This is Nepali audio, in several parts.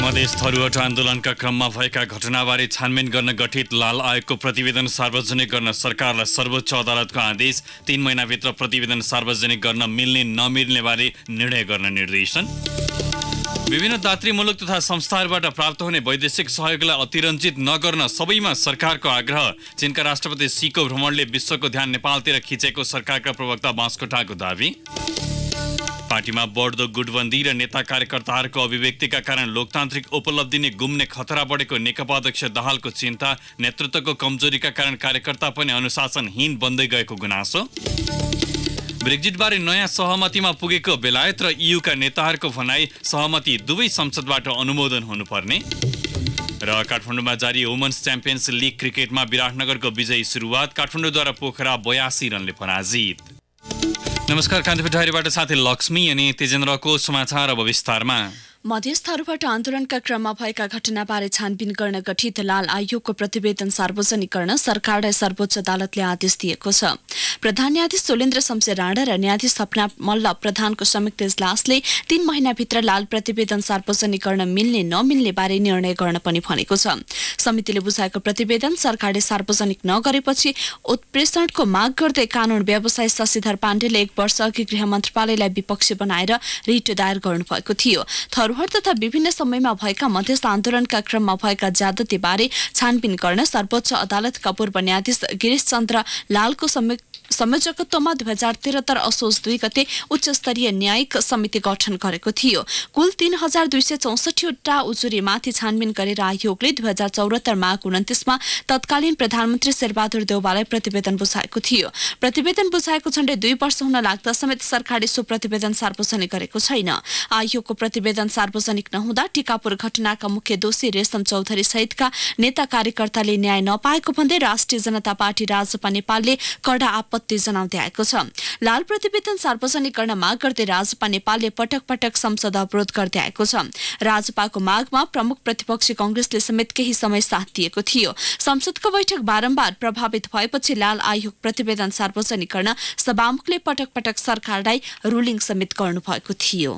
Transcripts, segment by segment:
मधेस धरोहर आन्दोलनका क्रममा भएका घटनाबारे छानबिन गर्न गठित लाल आयोगको प्रतिवेदन सार्वजनिक गर्न सरकारलाई सर्वोच्च अदालतको आदेश। 3 महिनाभित्र प्रतिवेदन सार्वजनिक गर्न मिल्ने नमिल्ने बारे निर्णय गर्न निर्देशन। विभिन्न दात्री मुलुक तथा संस्थाहरूबाट प्राप्त हुने वैदेशिक सहयोगलाई अतिरञ्जित नगर्न सबैमा सरकारको आग्रह। चीनका राष्ट्रपति सीको भ्रमणले विश्वको ध्यान नेपालतिर खिचेको सरकारका प्रवक्ता बास्कोटाको दावी। पार्टीमा बढ्दो गुटबन्दी र नेता कार्यकर्ताहरूको अभिव्यक्तिका कारण लोकतान्त्रिक उपलब्धि नै गुम्ने खतरा बढेको नेकपा अध्यक्ष दाहालको चिन्ता। नेतृत्वको कमजोरीका कारण कार्यकर्ता पनि अनुशासनहीन बन्दै गएको गुनासो। ब्रेक्जिटबारे नयाँ सहमतिमा पुगेको बेलायत र ईयूका नेताहरूको भनाई सहमति दुवै संसदबाट अनुमोदन हुनुपर्ने। र काठमाडौँमा जारी वुमन्स च्याम्पियन्स लिग क्रिकेटमा विराटनगरको विजयी सुरुवात। काठमाडौँद्वारा पोखरा 82 रनले पराजित। नमस्कार, कान्तिपुर डायरीबाट साथै लक्ष्मी अनि तेजेन्द्रको समाचार अब विस्तारमा। मधेस धरोहर आन्दोलनका क्रममा भएका घटनाबारे छानबिन गर्न गठित लाल आयोगको प्रतिवेदन सार्वजनिक गर्न सरकारलाई सर्वोच्च अदालतले आदेश दिएको छ। प्रधान न्यायाधीश सोलेन्द्र शमशेर राणा र न्यायाधीश सपना मल्ल प्रधानको संयुक्त इजलासले 3 महिनाभित्र लाल प्रतिवेदन सार्वजनिक गर्न मिल्ने नमिल्ने बारे निर्णय गर्न पनि भनेको छ। समितिले बुझाएको प्रतिवेदन सरकारले सार्वजनिक नगरेपछि उत्प्रेषणको माग गर्दै कानून व्यवसायी शशिधर पाण्डेले 1 वर्ष अघि गृह मन्त्रालयलाई विपक्षी बनाएर रिट दायर गर्नुभएको थियो। धरोहर तथा विभिन्न समयमा भएका मधेस आन्दोलनका क्रममा भएका ज्यादतीबारे छानबिन गर्न सर्वोच्च अदालतका पूर्व न्यायाधीश गिरीश चन्द्र लालको संयोजकत्वमा 2073 असोज 2 गते उच्च स्तरीय न्यायिक समिति गठन गरेको थियो। कुल 3264 वटा उजुरीमाथि छानबिन गरेर आयोगले 2074 माघ 29 मा तत्कालीन प्रधानमन्त्री शेरबहादुर देउवालाई प्रतिवेदन बुझाएको थियो। प्रतिवेदन बुझाएको झण्डै 2 वर्ष हुन लाग्दा समेत सरकारले सो प्रतिवेदन सार्वजनिक गरेको छैन। आयोगको प्रतिवेदन सार्वजनिक नहुँदा टिकापुर घटनाका मुख्य दोषी रेशम चौधरी सहितका नेता कार्यकर्ताले न्याय नपाएको भन्दै राष्ट्रिय जनता पार्टी राजपा नेपालले कडा आपत्ति जनाउँदै आएको छ। लाल प्रतिवेदन सार्वजनिक गर्न माग गर्दै राजपा नेपालले पटक पटक संसद अवरोध गर्दै आएको छ। राजपाको मागमा प्रमुख प्रतिपक्षी कांग्रेसले समेत केही समय साथ दिएको थियो। संसदको बैठक बारम्बार प्रभावित भएपछि लाल आयोग प्रतिवेदन सार्वजनिक गर्न सभामुखले पटक पटक सरकारलाई रुलिङ समेत गर्नुभएको थियो।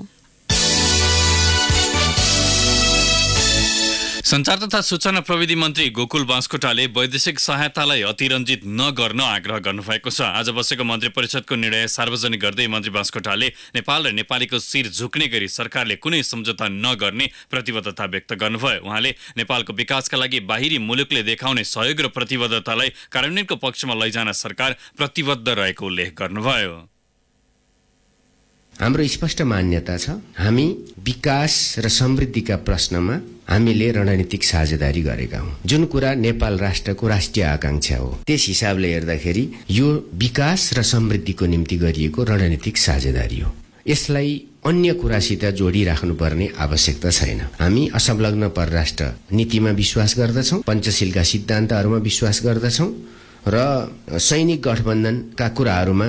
सञ्चार तथा सूचना प्रविधि मन्त्री गोकुल बास्कोटाले वैदेशिक सहायतालाई अतिरञ्जित नगर्न आग्रह गर्नुभएको छ। आज बसेको मन्त्री परिषदको निर्णय सार्वजनिक गर्दै मन्त्री बास्कोटाले नेपाल र नेपालीको शिर झुक्ने गरी सरकारले कुनै सम्झौता नगर्ने प्रतिबद्धता व्यक्त गर्नुभयो। उहाँले नेपालको विकासका लागि बाहिरी मुलुकले देखाउने सहयोग र प्रतिबद्धतालाई कार्यान्वयनको पक्षमा लैजान सरकार प्रतिबद्ध रहेको उल्लेख गर्नुभयो। हाम्रो स्पष्ट मान्यता छ, हामी विकास र समृद्धिका प्रश्नमा हामीले रणनीतिक साझेदारी गरेका हौं। जुन कुरा नेपाल राष्ट्रको राष्ट्रिय आकांक्षा हो, त्यस हिसाबले हेर्दाखेरि यो विकास र समृद्धिको निम्ति गरिएको रणनीतिक साझेदारी हो। यसलाई अन्य कुरासित जोडिराख्नुपर्ने आवश्यकता छैन। हामी असंलग्न परराष्ट्र नीतिमा विश्वास गर्दछौं, पञ्चशीलका सिद्धान्तहरूमा विश्वास गर्दछौं र सैनिक गठबन्धनका कुराहरूमा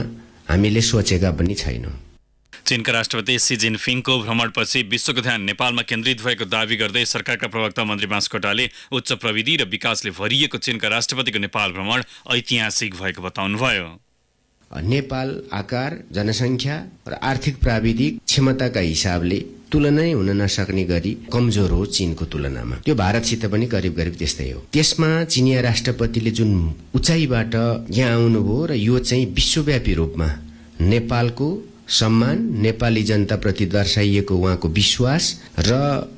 हामीले सोचेका पनि छैनौं। चीनका राष्ट्रपति सी जिनपिङको भ्रमणपछि विश्वको ध्यान नेपालमा केन्द्रित भएको दावी गर्दै सरकारका प्रवक्ता मन्त्री बास्कोटाले उच्च प्रविधि र विकासले भरिएको चीनका राष्ट्रपतिको नेपाल भ्रमण ऐतिहासिक भएको बताउनुभयो। नेपाल आकार, जनसङ्ख्या र आर्थिक प्राविधिक क्षमताका हिसाबले तुलनै हुन नसक्ने गरी कमजोर हो चीनको तुलनामा। त्यो भारतसित पनि करिब करिब त्यस्तै हो। त्यसमा चीनिया राष्ट्रपतिले जुन उचाइबाट यहाँ आउनुभयो र यो चाहिँ विश्वव्यापी रूपमा नेपालको सम्मान, नेपाली जनताप्रति दर्शाइएको उहाँको विश्वास र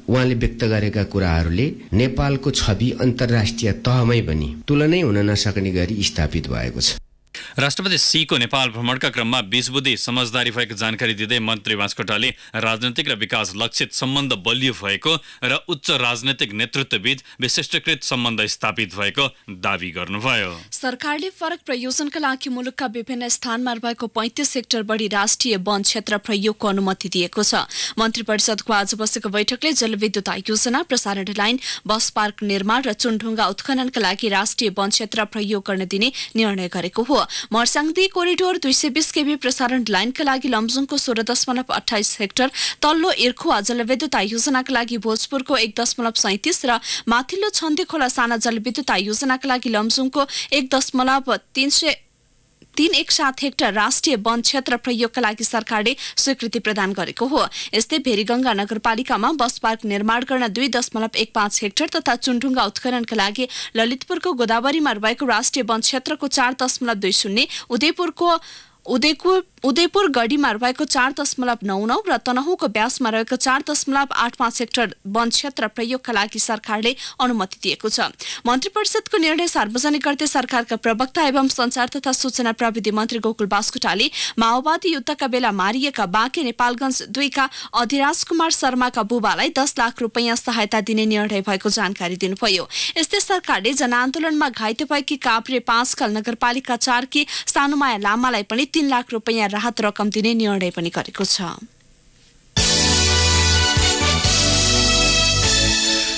उहाँले व्यक्त गरेका कुराहरूले नेपालको छवि अन्तर्राष्ट्रिय तहमै पनि तुलनै हुन नसक्ने गरी स्थापित भएको छ। राष्ट्रपति सीको नेपाल भ्रमणका क्रममा 20 बुद्धि समझदारी भएको जानकारी दिँदै मन्त्री बास्कोटाले राजनैतिक र विकास लक्षित सम्बन्ध बलियो भएको र उच्च राजनैतिक नेतृत्वबीच विशिष्टकृत सम्बन्ध स्थापित भएको दावी गर्नुभयो। सरकारले फरक प्रयोजनका लागि मुलुकका विभिन्न स्थानमा रहेको 35 हेक्टर बढी राष्ट्रिय वन क्षेत्र प्रयोगको अनुमति दिएको छ। मन्त्री परिषदको आज बसेको बैठकले जलविद्युत आयोजना, प्रसारण लाइन, बस पार्क निर्माण र चुनढुङ्गा उत्खननका लागि राष्ट्रिय वन क्षेत्र प्रयोग गर्न दिने निर्णय गरेको हो। मर्साङदी कोरिडोर 220 केबी प्रसारण लाइनका लागि लमजुङको 16.28 हेक्टर, तल्लो इर्खुवा जलविद्युत आयोजनाका लागि भोजपुरको 1.37 र माथिल्लो छन्दी खोला साना जलविद्युत आयोजनाका लागि लमजुङको 1.3 317 हेक्टर राष्ट्रिय वन क्षेत्र प्रयोगका लागि सरकारले स्वीकृति प्रदान गरेको हो। यस्तै भेरीगंगा नगरपालिकामा बस पार्क निर्माण गर्न 2.15 हेक्टर तथा चुनढुङ्गा उत्खननका लागि ललितपुरको गोदावरीमा रहेको राष्ट्रिय वन क्षेत्रको 4.20, उदयपुर गढीमा रहेको 4.99 र तनहुँको व्यासमा रहेको 4.85 हेक्टर वन क्षेत्र प्रयोगका लागि सरकारले अनुमति दिएको छ। मन्त्री परिषदको निर्णय सार्वजनिक गर्दै सरकारका प्रवक्ता एवं संचार तथा सूचना प्रविधि मन्त्री गोकुल बास्कोटाले माओवादी युद्धका बेला मारिएका बाँके नेपालगञ्ज 2 का अधिराज कुमार शर्माका बुबालाई 10 लाख रुपैयाँ सहायता दिने निर्णय भएको जानकारी दिनुभयो। यस्तै सरकारले जनआन्दोलनमा घाइते भएकी काभ्रे 5 कल नगरपालिका 4 की सानुमाया लामालाई पनि 3 लाख रुपैयाँ राहत रकम दिने निर्णय पनि गरेको छ।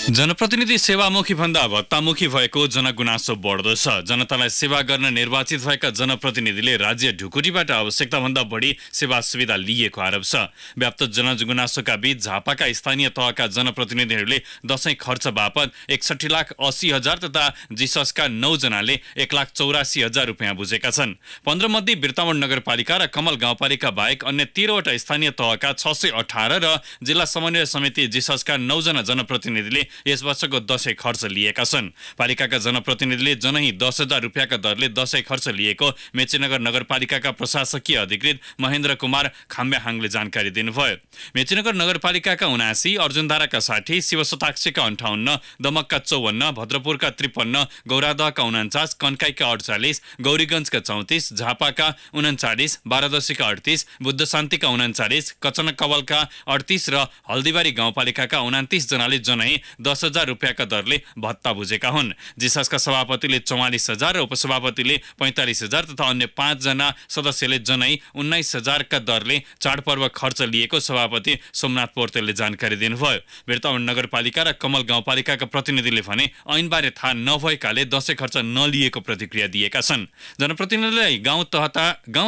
जनप्रतिनिधि सेवामुखी भन्दा भत्तामुखी भएको जनगुनासो बढ्दो छ। जनतालाई सेवा गर्न निर्वाचित भएका जनप्रतिनिधिले राज्य ढुकुटीबाट आवश्यकता भन्दा बढी सेवा सुविधा लिएको आरोप छ। व्याप्त जनगुनासोका बीच झापाका स्थानीय तहका जनप्रतिनिधिहरूले दशैं खर्च बापत 61,80,000 तथा जिससका 9 जनाले 1,84,000 रुपियाँ बुझेका छन्। 15 मध्ये बिर्तामोड नगरपालिका र कमल गाउँपालिका बाहेक अन्य 13वटा स्थानीय तहका 618 र जिल्ला समन्वय समिति जिससका 9 जना जनप्रतिनिधिले यस वर्षको दशैं खर्च लिएका छन्। पालिकाका जनप्रतिनिधिले जनही 10,000 रुपियाँका दरले दशैं खर्च लिएको मेचीनगर नगरपालिकाका प्रशासकीय अधिकृत महेन्द्र कुमार खाम्ब्याहाङले जानकारी दिनुभयो। मेचीनगर नगरपालिकाका 79, अर्जुनधाराका 60, शिवशताक्षीका 58, दमकका 54, भद्रपुरका 53, गौरादहका 49, कन्काईका 48, गौरीगञ्जका 34, झापाका 39, बारादशीका 38, बुद्ध शान्तिका 39, कचनकवलका 38 र हल्दीबारी गाउँपालिकाका 29 जनाले जनही 10,000 रुपियाँका दरले भत्ता बुझेका हुन्। जिससका सभापतिले 44,000 र उपसभापतिले 45,000 तथा अन्य 5 जना सदस्यले जनै 19,000 का दरले चाडपर्व खर्च लिएको सभापति सोमनाथ पोर्तेलले जानकारी दिनुभयो। बिर्तामोड नगरपालिका र कमल गाउँपालिकाका प्रतिनिधिले भने ऐनबारे थाहा नभएकाले दशैं खर्च नलिएको प्रतिक्रिया दिएका छन्। जनप्रतिनिधिलाई गाउँ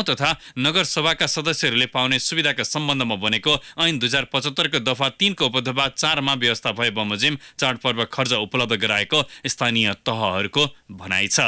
तथा नगर सभाका सदस्यहरूले पाउने सुविधाका सम्बन्धमा बनेको ऐन 2075 को दफा 3 को उपदफा 4 मा व्यवस्था भए बमोजिम चाडपर्व खर्च उपलब्ध गराएको स्थानीय तहहरूको भनाइ छ।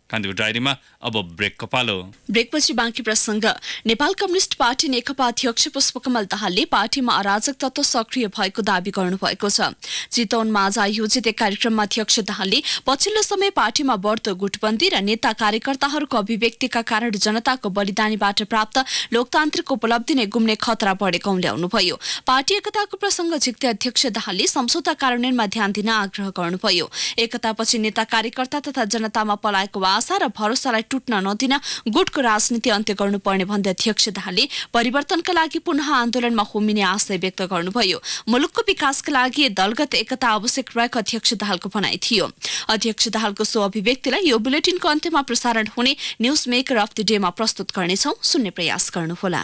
कान्तिपुर डायरीमा अब ब्रेकको पालो। ब्रेकपछि बाँकी प्रसंग। नेपाल कम्युनिस्ट पार्टी नेकपा अध्यक्ष पुष्पकमल दाहालले पार्टीमा अराजक तत्व सक्रिय भएको दावी गर्नुभएको छ। चितवनमा आज आयोजित एक कार्यक्रममा अध्यक्ष दाहालले पछिल्लो समय पार्टीमा बढ्दो गुटबन्दी र नेता कार्यकर्ताहरूको अभिव्यक्तिका कारण जनताको बलिदानीबाट प्राप्त लोकतान्त्रिक उपलब्धि नै गुम्ने खतरा बढेको उल्ल्याउनुभयो। पार्टी एकताको प्रसंग झिक्दै अध्यक्ष दाहालले सम्झौता कार्यान्वयनमा ध्यान दिन आग्रह गर्नुभयो। एकतापछि नेता कार्यकर्ता तथा जनतामा पलाएको आशा र भरोसालाई टुट्न नदिन गुटको राजनीति अन्त्य गर्नुपर्ने भन्दै अध्यक्ष दाहालले परिवर्तनका लागि पुनः आन्दोलनमा होमिने आशय व्यक्त गर्नुभयो। मुलुकको विकासका लागि दलगत एकता आवश्यक रहेको अध्यक्ष दाहालको भनाइ थियो। अध्यक्ष दाहालको सो अभिव्यक्तिलाई यो बुलेटिनको अन्त्यमा प्रसारण हुने न्यूज मेकर अफ द डेमा प्रस्तुत गर्नेछौं। सुन्ने प्रयास गर्नुहोला।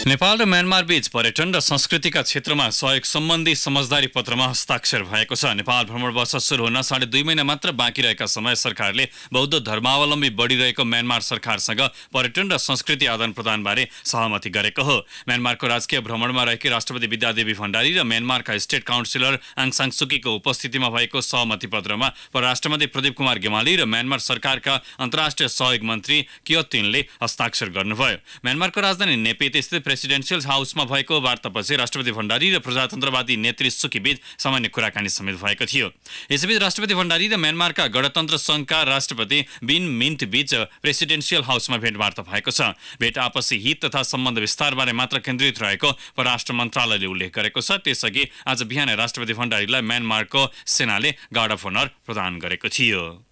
नेपाल र म्यानमार बीच पर्यटन र संस्कृतिका क्षेत्रमा सहयोग सम्बन्धी समझदारी पत्रमा हस्ताक्षर भएको छ। नेपाल भ्रमण वर्ष सुरु हुन 2.5 महिना मात्र बाँकी रहेका समय सरकारले बौद्ध धर्मावलम्बी बढ़िरहेको म्यानमार सरकारसँग पर्यटन र संस्कृति आदान प्रदानबारे सहमति गरेको हो। म्यानमारको राजकीय भ्रमणमा रहेकी राष्ट्रपति विद्यादेवी भण्डारी र म्यानमारका स्टेट काउन्सिलर आङ सान सुकीको उपस्थितिमा भएको सहमति पत्रमा परराष्ट्र मन्त्री प्रदीप कुमार गेमाली र म्यानमार सरकारका अन्तर्राष्ट्रिय सहयोग मन्त्री कियोतिनले हस्ताक्षर गर्नुभयो। म्यानमारको राजधानी नेपित स्थित प्रेसिडेन्सियल हाउसमा भएको वार्तापछि राष्ट्रपति भण्डारी र प्रजातन्त्रवादी नेत्री सुकी बीच सामान्य कुराकानी समेत भएको थियो। यसैबीच राष्ट्रपति भण्डारी र म्यानमारका गणतन्त्र संघका राष्ट्रपति बिन मिन्ट बीच प्रेसिडेन्सियल हाउसमा भेटवार्ता भएको छ। भेट आपसी हित तथा सम्बन्ध विस्तारबारे मात्र केन्द्रित रहेको परराष्ट्र मन्त्रालयले उल्लेख गरेको छ। त्यसअघि आज बिहान राष्ट्रपति भण्डारीलाई म्यानमारको सेनाले गार्ड अफ अनर प्रदान गरेको थियो।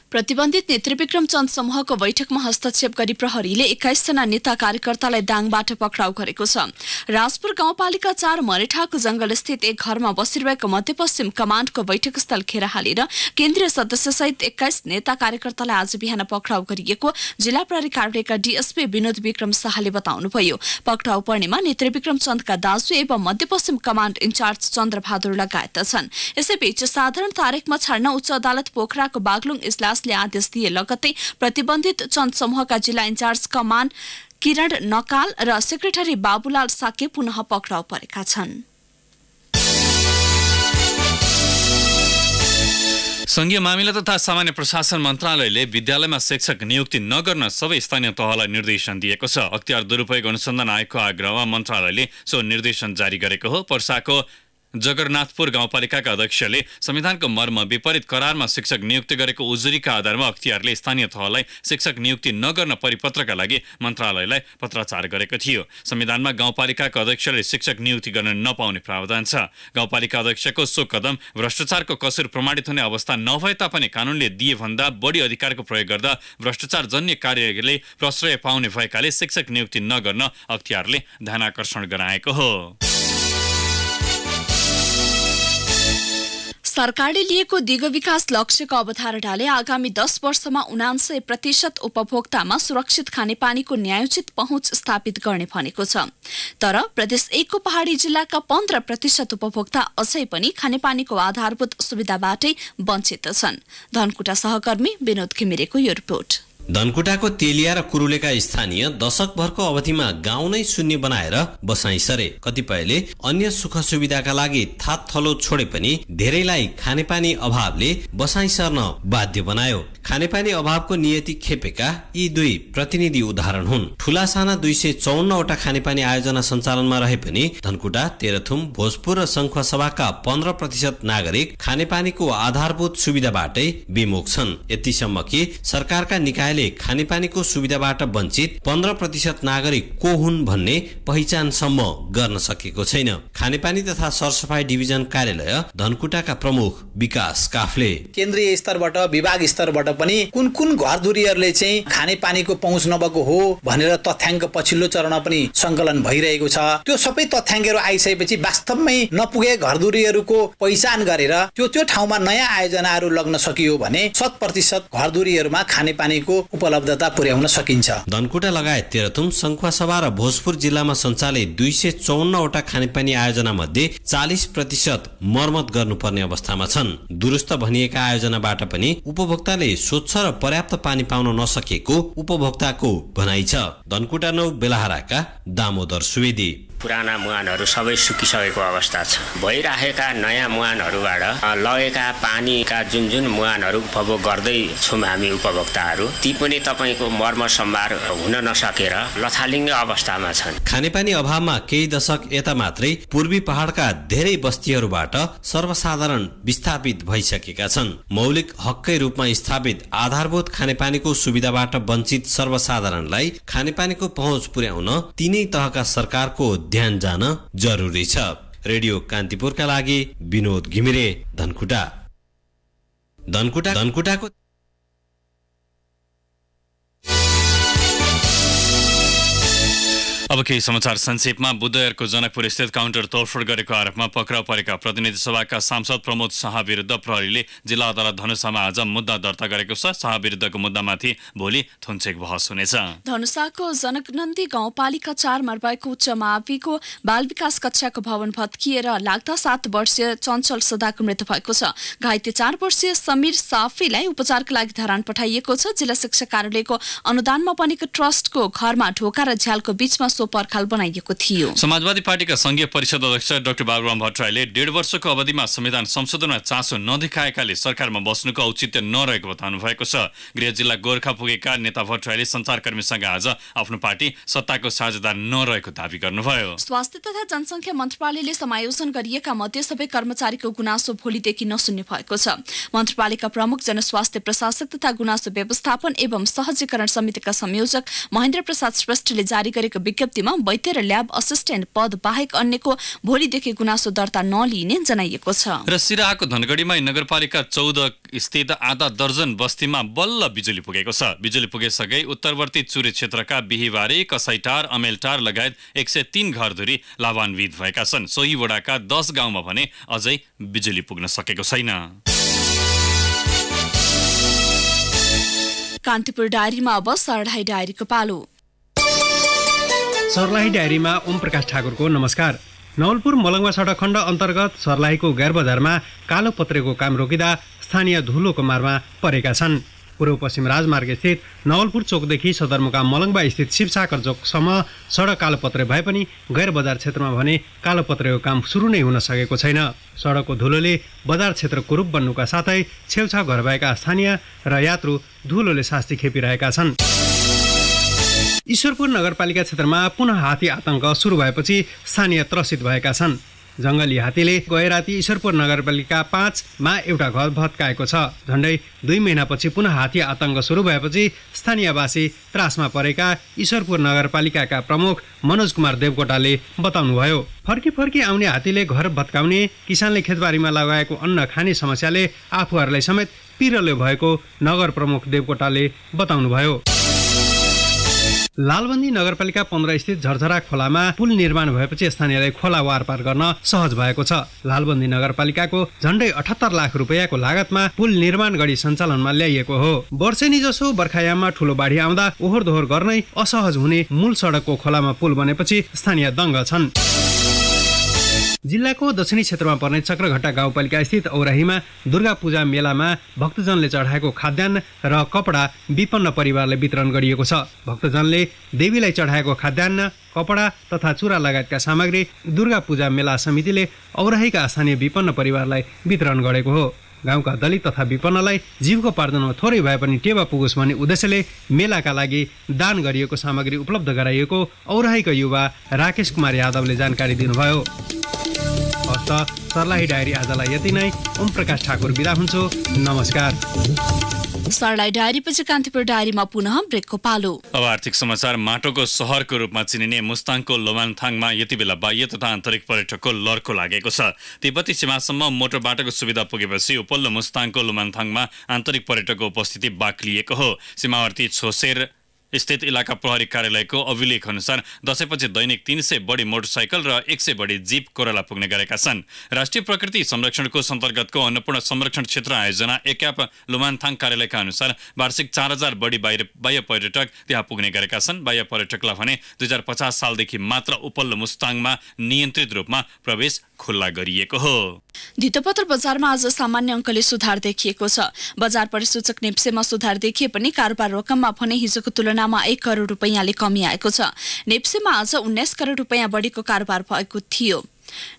प्रतिबन्धित नेत्रविक्रम चन्द समूहको बैठकमा हस्तक्षेप गरी प्रहरीले 21 जना नेता कार्यकर्तालाई दाङबाट पक्राउ गरेको छ। राजपुर गाउँपालिका 4 मरेठाको जंगलस्थित एक घरमा बसिरहेको मध्यपश्चिम कमाण्डको बैठक स्थल घेरा हालेर केन्द्रीय सदस्यसहित 21 नेता कार्यकर्तालाई आज बिहान पक्राउ गरिएको जिल्ला प्रहरी कार्यालयका डीएसपी विनोद विक्रम शाहले बताउनुभयो। पक्राउ पर्नेमा नेत्रविक्रम चन्दका दाजु एवं मध्यपश्चिम कमाण्ड इन्चार्ज चन्द्रबहादुर लगायत छन्। यसैबीच साधारण तारिखमा छाड्न उच्च अदालत पोखराको बागलुङ इजलासले आदेश दिए लगत्तै प्रतिबन्धित चन्द समूहका जिल्ला इन्चार्ज कमान किरण नकाल र सेक्रेटरी बाबुलाल साके पुनः पक्राउ परेका छन्। संघीय मामिला तथा सामान्य प्रशासन मन्त्रालयले विद्यालयमा शिक्षक नियुक्ति नगर्न सबै स्थानीय तहलाई निर्देशन दिएको छ। अख्तियार दुरुपयोग अनुसन्धान आयोगको आग्रहमा मन्त्रालयले सो निर्देशन जारी गरेको हो। पर्साको जगन्नाथपुर गाउँपालिकाका अध्यक्षले संविधानको मर्म विपरीत करारमा शिक्षक नियुक्ति गरेको उजुरीका आधारमा अख्तियारले स्थानीय तहलाई शिक्षक नियुक्ति नगर्न परिपत्रका लागि मन्त्रालयलाई पत्राचार गरेको थियो। संविधानमा गाउँपालिकाका अध्यक्षले शिक्षक नियुक्ति गर्न नपाउने प्रावधान छ। गाउँपालिका अध्यक्षको सो कदम भ्रष्टाचारको कसुर प्रमाणित हुने अवस्था नभए तापनि कानूनले दिए भन्दा बढी अधिकारको प्रयोग गर्दा भ्रष्टाचार जन्य कार्यले प्रश्रय पाउने भएकाले शिक्षक नियुक्ति नगर्न अख्तियारले ध्यानाकर्षण गराएको हो। सरकारले लिएको दिग विकास लक्ष्यको अवधारणाले आगामी 10 वर्षमा 99% उपभोक्तामा सुरक्षित खानेपानीको न्यायोचित पहुँच स्थापित गर्ने भनेको छ। तर प्रदेश 1 को पहाडी जिल्लाका 15% उपभोक्ता अझै पनि खानेपानीको आधारभूत सुविधाबाटै वञ्चित छन्। धनकुटा सहकर्मी विनोद घिमिरेको यो रिपोर्ट। धनकुटाको तेलिया र कुरुलेका स्थानीय दशकभरको अवधिमा गाउँ नै शून्य बनाएर बसाई सरे। कतिपयले अन्य सुख सुविधाका लागि थात थलो छोडे पनि धेरैलाई खानेपानी अभावले बसाई सर्न बाध्य बनायो। खानेपानी अभावको नियति खेपेका यी दुई प्रतिनिधि उदाहरण हुन्। ठूला साना 254 वटा खानेपानी आयोजना सञ्चालनमा रहे पनि धनकुटा, तेह्रथुम, भोजपुर र सङ्खुवासभाका 15% नागरिक खानेपानीको आधारभूत सुविधाबाटै विमुख छन्। यतिसम्म कि सरकारका निकायले खानेपानीको सुविधाबाट वञ्चित 15% नागरिक को हुन् भन्ने पहिचानसम्म गर्न सकेको छैन। खानेपानी तथा सरसफाई डिभिजन कार्यालय धनकुटाका प्रमुख विकास काफले केन्द्रीय स्तरबाट विभाग स्तरबाट पनि कुन कुन घरधुरीहरूले चाहिँ खानेपानीको पहुँच नभएको हो भनेर तथ्याङ्क पछिल्लो चरणमा पनि संकलन भइरहेको छ। त्यो सबै तथ्याङ्कहरू आइसकेपछि वास्तवमै नपुगे घरधुरीहरूको पहिचान गरेर त्यो ठाउँमा नयाँ आयोजनाहरू लग्न सकियो भने 100% घरधुरीहरूमा खानेपानीको उपलब्धता पुर्याउन सकिन्छ। धनकुटा लगायत तेह्रथुम, सङ्खुवासभा र भोजपुर जिल्लामा सञ्चालित 254 वटा खानेपानी आयोजना मध्ये 40% मर्मत गर्नुपर्ने अवस्थामा छन्। दुरुस्त भनिएका आयोजनाबाट पनि उपभोक्ताले स्वच्छ र पर्याप्त पानी पाउन नसकेको उपभोक्ताको भनाइ छ। धनकुटा 9 बेलाहाराका दामोदर सुवेदी पुराना मुहानहरू सबै सुकिसकेको अवस्था छ। भइरहेका नयाँ मुहानहरूबाट लगेका पानीका जुन मुहानहरू उपभोग गर्दै छौँ हामी उपभोक्ताहरू, ती पनि तपाईँको मर्म सम्भार हुन नसकेर लथालिङ्ग अवस्थामा छन्। खानेपानी अभावमा केही दशक यता मात्रै पूर्वी पहाडका धेरै बस्तीहरूबाट सर्वसाधारण विस्थापित भइसकेका छन्। मौलिक हककै रूपमा स्थापित आधारभूत खानेपानीको सुविधाबाट वञ्चित सर्वसाधारणलाई खानेपानीको पहुँच पुर्याउन तीनै तहका सरकारको ध्यान जान जरुरी छ। रेडियो कान्तिपुरका लागि विनोद घिमिरे, धनकुटा। धनकुटाको अब केही समाचार संक्षेपमा। बुधबारको जनकपुर स्थित काउन्टर तोडफोड गरेको आरोपमा पक्राउ परेका प्रतिनिधि सभाका सांसद प्रमोद शाह विरुद्ध प्रहरीले जिल्ला अदालत धनुषामा आज मुद्दा दर्ता गरेको छ। शाह विरुद्धको मुद्दामाथि भोलि थुन्चेक बहस हुनेछ। धनुषाको जनकनन्दी गाउँपालिका 4 भएको उच्च माविको बाल विकास कक्षाको भवन भत्किएर लाग्दा 7 वर्षीय चञ्चल सदाको मृत्यु भएको छ। घाइते 4 वर्षीय समीर साफीलाई उपचारका लागि धरान पठाइएको छ। जिल्ला शिक्षा कार्यालयको अनुदानमा बनेको ट्रस्टको घरमा ढोका र झ्यालको बीचमा पर्खाल बनाइएको थियो। समाजवादी पार्टीका संघीय परिषद अध्यक्ष डाक्टर बाबुराम भट्टराईले 1.5 वर्षको अवधिमा संविधान संशोधनमा चासो नदेखाएकाले सरकारमा बस्नुको औचित्य नरहेको बताउनु भएको छ। गृह जिल्ला गोर्खा पुगेका नेता भट्टराईले सञ्चारकर्मीसँग आज आफ्नो पार्टी सत्ताको साझेदार नरहेको दावी गर्नुभयो। स्वास्थ्य तथा जनसङ्ख्या मन्त्रालयले समायोजन गरिएका मध्ये सबै कर्मचारीको गुनासो भोलिदेखि नसुन्ने भएको छ। मन्त्रालयका प्रमुख जनस्वास्थ्य प्रशासक तथा गुनासो व्यवस्थापन एवं सहजीकरण समितिका संयोजक महेन्द्र प्रसाद श्रेष्ठले जारी गरेको विज्ञप्तिमा वैद्य र ल्याब असिस्टेन्ट पद बाहेक अन्यको भोलिदेखि गुनासो दर्ता नलिने जनाइएको छ। र सिराहाको धनगढीमा नगरपालिका 14 स्थित आधा दर्जन बस्तीमा बल्ल बिजुली पुगेको छ। बिजुली पुगेसँगै उत्तरवर्ती चुरे क्षेत्रका बिहिबारी, कसैटार, अमेलटार लगायत 103 घरधुरी लाभान्वित भएका छन्। सोही वडाका 10 गाउँमा भने अझै बिजुली पुग्न सकेको छैन। कान्तिपुर डायरीमा अब सर्लाही डायरीको पालो। सर्लाही डायरीमा ओम प्रकाश ठाकुरको नमस्कार। नवलपुर मलङ्गवा सडक खण्ड अन्तर्गत सर्लाहीको गैर बजारमा कालो पत्रेको काम रोकिँदा स्थानीय धुलोको मारमा परेका छन्। पूर्व पश्चिम राजमार्ग स्थित नवलपुर चोकदेखि सदरमुकाम मलङ्बा स्थित शिवसागर चोकसम्म सडक कालोपत्रे भए पनि गैर बजार क्षेत्रमा भने कालोपत्रेको काम सुरु नै हुन सकेको छैन। सडकको धुलोले बजार क्षेत्र कुरूप बन्नुका साथै छेउछाउ घर भएका स्थानीय र यात्रु धुलोले शास्ति खेपिरहेका छन्। ईश्वरपुर नगरपालिका क्षेत्रमा पुनः हात्ती आतंक सुरु भएपछि स्थानीय त्रसित भएका छन्। जङ्गली हात्तीले गए राति ईश्वरपुर नगरपालिका 5 मा एउटा घर भत्काएको छ। झण्डै 2 महिनापछि पुनः हात्ती आतंक सुरु भएपछि स्थानीयवासी त्रासमा परेका ईश्वरपुर नगरपालिकाका प्रमुख मनोज कुमार देवकोटाले बताउनुभयो। फर्की आउने हात्तीले घर भत्काउने, किसानले खेतबारीमा लगाएको अन्न खाने समस्याले आफूहरूलाई समेत पिरले भएको नगर प्रमुख देवकोटाले बताउनुभयो। लालबन्दी नगरपालिका 15 स्थित झरझरा खोलामा पुल निर्माण भएपछि स्थानीयलाई खोला वारपार गर्न सहज भएको छ। लालबन्दी नगरपालिकाको झण्डै 78 लाख रुपैयाँको लागतमा पुल निर्माण गरी सञ्चालनमा ल्याइएको हो। वर्षेनी जसो बर्खायाममा ठूलो बाढी आउँदा ओहोर दोहोर गर्नै असहज हुने मूल सडकको खोलामा पुल बनेपछि स्थानीय दङ्ग छन्। जिल्लाको दक्षिणी क्षेत्रमा पर्ने चक्रघट्टा गाउँपालिका स्थित औराहीमा दुर्गा पूजा मेलामा भक्तजनले चढाएको खाद्यान्न र कपडा विपन्न परिवारले वितरण गरिएको छ। भक्तजनले देवीलाई चढाएको खाद्यान्न, कपडा तथा चुरा लगायतका सामग्री दुर्गा पूजा मेला समितिले औराहीका स्थानीय विपन्न परिवारलाई वितरण गरेको हो। गाउँका दलित तथा विपन्नलाई जीविकोपार्जनमा थोरै भए पनि टेवा पुगोस् भन्ने उद्देश्यले मेलाका लागि दान गरिएको सामग्री उपलब्ध गराइएको औराहीका युवा राकेश कुमार यादवले जानकारी दिनुभयो। हस्त सर्लाही डायरी आजलाई यति नै। ओम प्रकाश ठाकुर बिदा हुन्छु। नमस्कार। सर्लाही डायरीपछि कान्तिपुर डायरीमा पुनः ब्रेकको पालो। अब आर्थिक समाचार। माटोको सहरको रूपमा चिनिने मुस्ताङको लोमानथाङमा यति बेला बाह्य तथा आन्तरिक पर्यटकको लर्को लागेको छ। तिब्बती सीमासम्म मोटर बाटोको सुविधा पुगेपछि उपल्लो मुस्ताङको लोमानथाङमा आन्तरिक पर्यटकको उपस्थिति बाक्लिएको हो। सीमावर्ती छोसेर स्थित इलाका प्रहरी कार्यालयको अभिलेख अनुसार दशैँपछि दैनिक 300 बढी मोटरसाइकल र 100 बढी जीप कोराला पुग्ने गरेका छन्। राष्ट्रिय प्रकृति संरक्षण कोष अन्तर्गतको अन्नपूर्ण संरक्षण क्षेत्र आयोजना एक्याप लोमानथाङ कार्यालयका अनुसार वार्षिक 4000 बढी बाह्य पर्यटक त्यहाँ पुग्ने गरेका छन्। बाह्य पर्यटकलाई भने 2050 सालदेखि मात्र उपल्लो मुस्ताङमा नियन्त्रित रूपमा प्रवेश खुल्ला गरिएको हो। धितोपत्र बजारमा आज सामान्य अङ्कले सुधार देखिएको छ। बजार परिसूचक नेप्सेमा सुधार देखिए पनि कारोबार रकममा भने हिजोको तुलनामा 1 करोड रुपैयाँले कमी आएको छ। नेप्सेमा आज 19 करोड रुपैयाँ बढीको कारोबार भएको थियो।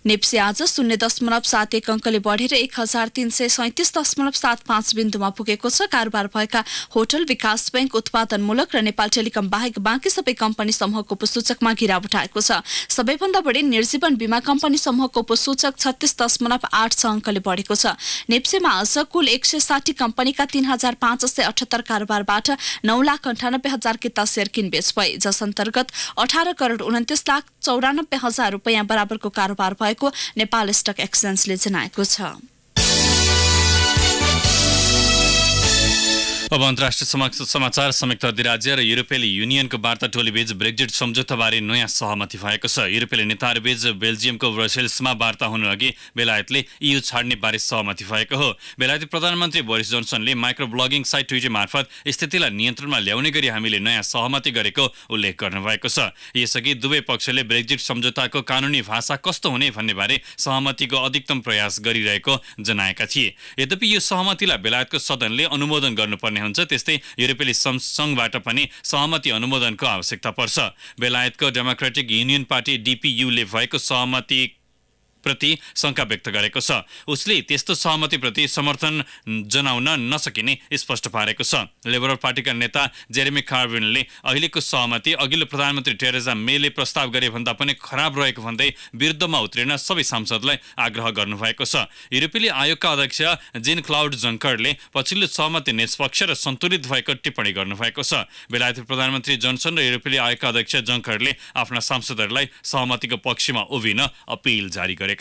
नेप्से आज 0.71 अङ्कले बढेर 1337.75 बिन्दुमा पुगेको छ। कारोबार भएका होटल, विकास बैंक, उत्पादनमूलक र नेपाल टेलिकम बाहेक बाँकी सबै कम्पनी समूहको उपसूचकमा गिरावट आएको छ। सबैभन्दा बढी निर्जीवन बीमा कम्पनी समूहको उपसूचक 36.86 अङ्कले बढेको छ। नेप्सेमा आज कुल 160 कम्पनीका 3578 कारोबारबाट 9,98,000 किता शेयर किनबेच भए, जस अन्तर्गत 18 करोड 29,94,000 रुपैयाँ बराबरको कारोबार भएको नेपाल स्टक एक्सचेन्जले जनाएको छ। अब अन्तर्राष्ट्रिय समाचार। संयुक्त अधिराज्य र युरोपेली युनियनको वार्ता टोलीबीच ब्रेक्जिट सम्झौताबारे नयाँ सहमति भएको छ। युरोपेली नेताहरूबीच बेल्जियमको ब्रसेल्समा वार्ता हुनुअघि बेलायतले EU छाड्ने बारे सहमति भएको हो। बेलायती प्रधानमन्त्री बोरिस जोन्सनले माइक्रो ब्लगिङ साइट ट्विटर मार्फत स्थितिलाई नियन्त्रणमा ल्याउने गरी हामीले नयाँ सहमति गरेको उल्लेख गर्नुभएको छ। यसअघि दुवै पक्षले ब्रेक्जिट सम्झौताको कानुनी भाषा कस्तो हुने भन्ने बारे सहमतिको अधिकतम प्रयास गरिरहेको जनाएका थिए। यद्यपि यो सहमतिलाई बेलायतको सदनले अनुमोदन गर्नुपर्ने हुन्छ। त्यस्तै युरोपेली संघबाट पनि सहमति अनुमोदनको आवश्यकता पर्छ। बेलायतको डेमोक्रेटिक युनियन पार्टी DPU-ले भएको सहमति प्रति शंका व्यक्त गरेको छ। उसले त्यस्तो सहमतिप्रति समर्थन जनाउन नसकिने स्पष्ट पारेको छ। लेबर पार्टीका नेता जेरेमी कार्बिनले अहिलेको सहमति अघिल्लो प्रधानमन्त्री टेरेजा मेले प्रस्ताव गरे भन्दा पनि खराब रहेको भन्दै विरुद्धमा उत्रिन सबै सांसदलाई आग्रह गर्नुभएको छ। युरोपेली आयोगका अध्यक्ष जीन क्लाउड जङ्करले पछिल्लो सहमति निष्पक्ष र सन्तुलित भएको टिप्पणी गर्नुभएको छ। बेलायती प्रधानमन्त्री जोन्सन र युरोपेली आयोगका अध्यक्ष जङ्करले आफ्ना सांसदहरूलाई सहमतिको पक्षमा उभिन अपिल जारी गरे। अब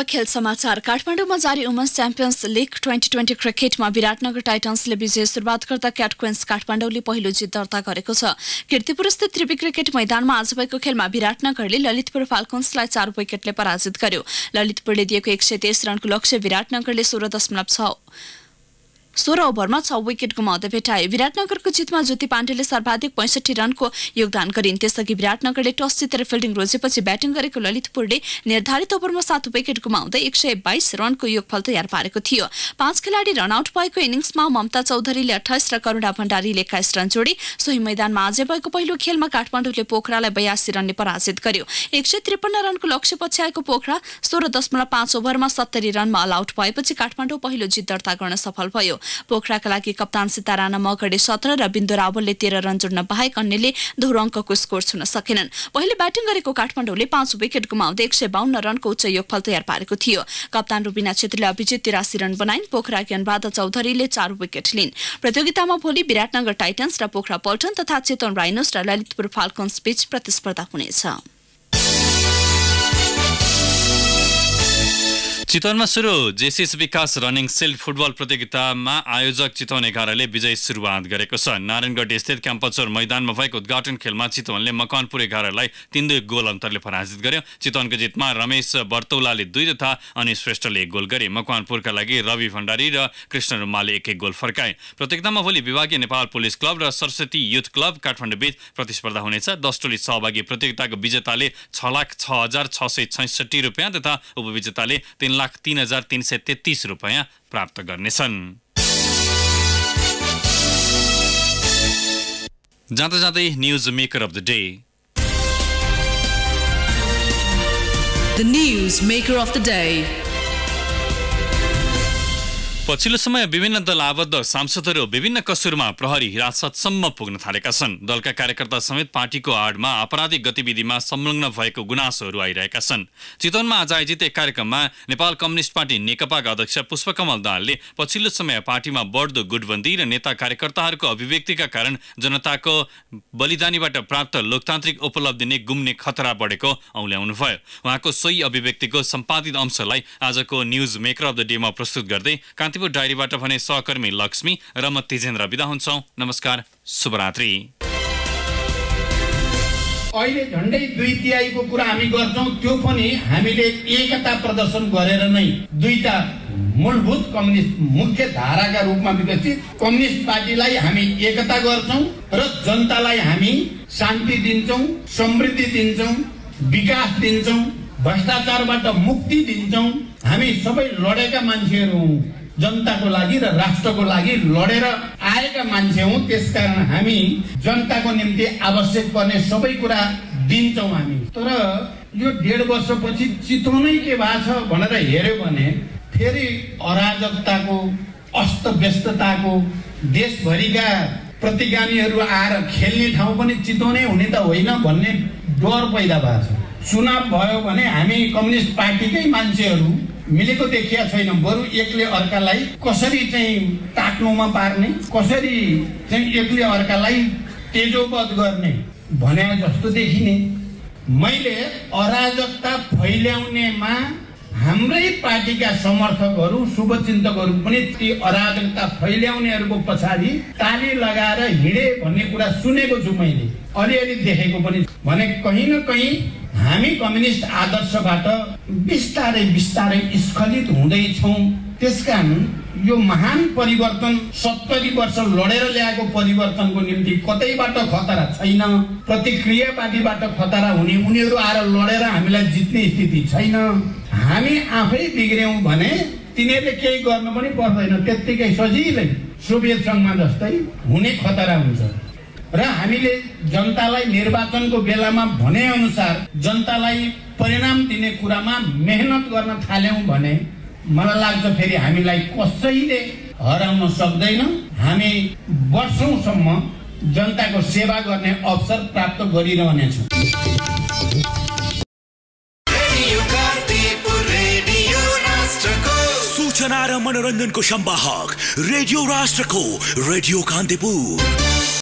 खेल समाचार। काठमाडौँमा जारी वुमेन्स च्याम्पियन्स लिग 2020 क्रिकेटमा विराटनगर टाइटन्सले विजय सुरुवात गर्दा क्याट क्वीन्स काठमाडौँले पहिलो जित दर्ता गरेको छ। कीर्तिपुर स्थित त्रिवी क्रिकेट मैदानमा आज भएको खेलमा विराटनगरले ललितपुर फाल्कन्सलाई 4 विकेटले पराजित गर्यो। ललितपुरले दिएको 123 रनको लक्ष्य विराटनगरले 16.6 16 ओभरमा 6 विकेट गुमाउँदै भेटाए। विराटनगरको जितमा ज्योति पाण्डेले सर्वाधिक 65 रनको योगदान गरिन्। त्यसअघि विराटनगरले टस जितेर फिल्डिङ रोजेपछि ब्याटिङ गरेको ललितपुरले निर्धारित ओभरमा 7 विकेट गुमाउँदै 122 रनको योगफल तयार पारेको थियो। 5 खेलाडी रनआउट भएको इनिङ्समा ममता चौधरीले 28 र करुणा भण्डारीले 21 रन जोडे। सोही मैदानमा आज भएको पहिलो खेलमा काठमाडौँले पोखरालाई 82 रनले पराजित गर्यो। 153 रनको लक्ष्य पछ्याएको पोखरा 16.5 ओभरमा 70 रनमा अल आउट भएपछि काठमाडौँ पहिलो जित दर्ता गर्न सफल भयो। पोखराका लागि कप्तान सिताराना मगरले 17 र बिन्दु रावलले 13 रन जोड्न बाहेक अन्यले दोहोरो अङ्कको स्कोर छुन सकेनन्। पहिले ब्याटिङ गरेको काठमाडौँले 5 विकेट गुमाउँदै 152 रनको उच्च योगफल तयार पारेको थियो। कप्तान रुबिना छेत्रीले अभिजित 83 रन बनाइन्। पोखराकी अनुराधा चौधरीले 4 विकेट लिन्। प्रतियोगितामा भोलि विराटनगर टाइटन्स र पोखरा पल्टन तथा चितवन राइनोस र ललितपुर फाल्कन्स बीच प्रतिस्पर्धा हुनेछ। चितवनमा सुरु जेसिस विकास रनिङ सिल्ड फुटबल प्रतियोगितामा आयोजक चितवन 11ले विजयी सुरुवात गरेको छ। नारायणगढ स्थित क्याम्पचोर मैदानमा भएको उद्घाटन खेलमा चितवनले मकवानपुर 11लाई 3-2 गोल अन्तरले पराजित गर्यो। चितवनको जितमा रमेश बर्तौलाले 2 तथा अनिश श्रेष्ठले 1 गोल गरे। मकवानपुरका लागि रवि भण्डारी र कृष्ण रुमालले 1-1 गोल फर्काए। प्रतियोगितामा भोलि विभागीय नेपाल पुलिस क्लब र सरस्वती युथ क्लब काठमाडौँ बीच प्रतिस्पर्धा हुनेछ। 10 टोली सहभागी प्रतियोगिताको विजेताले 6,06,666 रुपियाँ तथा उपविजेताले 3,03,333 रुपियाँ प्राप्त गर्नेछन्। जाँदा जाँदै news maker of the day. The news maker of the day. पछिल्लो समय विभिन्न दल आबद्ध सांसदहरू विभिन्न कसुरमा प्रहरी हिरासतसम्म पुग्न थालेका छन्। दलका कार्यकर्ता समेत पार्टीको आडमा आपराधिक गतिविधिमा संलग्न भएको गुनासोहरू आइरहेका छन्। चितवनमा आज आयोजित एक कार्यक्रममा नेपाल कम्युनिस्ट पार्टी नेकपाका अध्यक्ष पुष्पकमल दाहालले पछिल्लो समय पार्टीमा बढ्दो गुटबन्दी र नेता कार्यकर्ताहरूको अभिव्यक्तिका कारण जनताको बलिदानीबाट प्राप्त लोकतान्त्रिक उपलब्धि नै गुम्ने खतरा बढेको औल्याउनुभयो। उहाँको सोही अभिव्यक्तिको सम्पादित अंशलाई आजको न्यूज मेकर अफ द डेमा प्रस्तुत गर्दै कान्तिपुर डायरीबाट भने सहकर्मी लक्ष्मी र म तेजेन्द्र बिदा हुन्छौं। नमस्कार, शुभरात्रि। अहिले झन्डै 2/3 को कुरा हामी गर्छौं, त्यो पनि हामीले एकता प्रदर्शन गरेर नै दुईटा मूलभूत कम्युनिस्ट मुख्य धाराका रूपमा विकसित कम्युनिस्ट पार्टीलाई हामी एकता गर्छौं र जनतालाई हामी शान्ति दिन्छौं, समृद्धि दिन्छौं, विकास दिन्छौं, भ्रष्टाचारबाट मुक्ति दिन्छौं। हामी सबै लडेका मान्छेहरू हौं, जनताको लागि र राष्ट्रको लागि लडेर आएका मान्छे हौं। त्यसकारण हामी जनताको निम्ति आवश्यक पर्ने सबै कुरा दिन्छौं हामी। तर यो 1.5 वर्षपछि चितवनै के भएको छ भनेर हेर्यो भने फेरि अराजकताको अस्तव्यस्तताको देशभरिका प्रतिगामीहरू आएर खेल्ने ठाउँ पनि चितवनै हुने त होइन भन्ने डर पैदा भएको छ। चुनाव भयो भने हामी कम्युनिस्ट पार्टीकै मान्छेहरू मिलेको देखिया छैन, बरु एकले अर्कालाई कसरी चाहिँ टाट्नुमा पार्ने, कसरी चाहिँ एकले अर्कालाई तेजोवध गर्ने भने जस्तो देखिने। मैले अराजकता फैल्याउनेमा हाम्रै पार्टीका समर्थकहरू शुभचिन्तकहरू पनि ती अराजकता फैल्याउनेहरूको पछाडि ताली लगाएर हिँडे भन्ने कुरा सुनेको छु। मैले अलिअलि देखेको पनि भने कहीँ न कहीँ हामी कम्युनिस्ट आदर्शबाट बिस्तारै बिस्तारै स्खलित हुँदैछौँ। त्यसकारण यो महान परिवर्तन 70 वर्ष लडेर ल्याएको परिवर्तनको निम्ति कतैबाट खतरा छैन। प्रतिक्रियावादीबाट खतरा हुने उनीहरू आएर लडेर हामीलाई जित्ने स्थिति छैन। हामी आफै बिग्र्यौँ भने तिनीहरूले केही गर्नु पनि पर्दैन, त्यत्तिकै सजिलै सोभियत सङ्घमा जस्तै हुने खतरा हुन्छ। र हामीले जनतालाई निर्वाचनको बेलामा भने अनुसार जनतालाई परिणाम दिने कुरामा मेहनत गर्न थाल्यौं भने मलाई लाग्छ फेरि हामीलाई कसैले हराउन सक्दैन। हामी वर्षौंसम्म जनताको सेवा गर्ने अवसर प्राप्त गरिरहनेछौँ। सूचना र मनोरञ्जनको सम्वाहक रेडियो राष्ट्रको रेडियो कान्तिपुर।